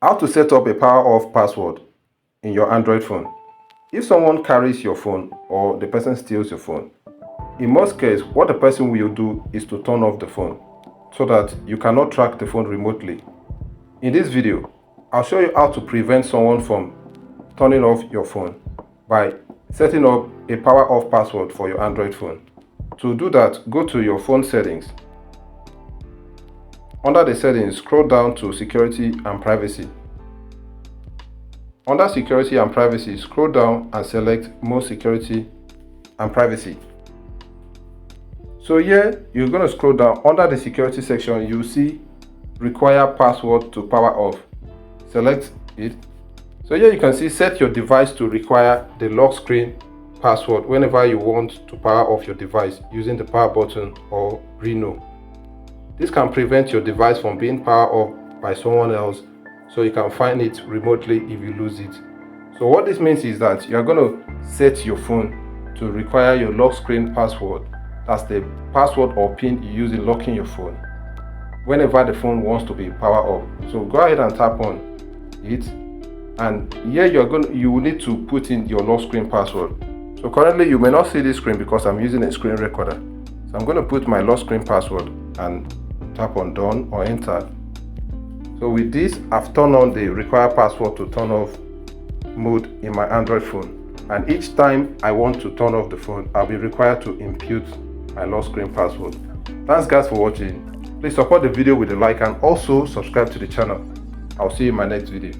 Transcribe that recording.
How to set up a power off password in your Android phone. If someone carries your phone or the person steals your phone, in most cases, what the person will do is to turn off the phone so that you cannot track the phone remotely. In this video, I'll show you how to prevent someone from turning off your phone by setting up a power off password for your Android phone. To do that, go to your phone settings. Under the settings, scroll down to security and privacy. Under security and privacy, scroll down and select more security and privacy. So here, you're going to scroll down. Under the security section, you'll see require password to power off. Select it. So here you can see set your device to require the lock screen password whenever you want to power off your device using the power button or Reno. This can prevent your device from being powered off by someone else, so you can find it remotely if you lose it. So what this means is that you are going to set your phone to require your lock screen password. That's the password or PIN you use in locking your phone whenever the phone wants to be powered off. So go ahead and tap on it, and here you will need to put in your lock screen password. So currently you may not see this screen because I'm using a screen recorder. So I'm going to put my lock screen password and tap on done or enter. So with this, I've turned on the require password to turn off mode in my Android phone, and each time I want to turn off the phone, I'll be required to input my lock screen password. Thanks guys for watching. Please support the video with a like and also subscribe to the channel. I'll see you in my next video.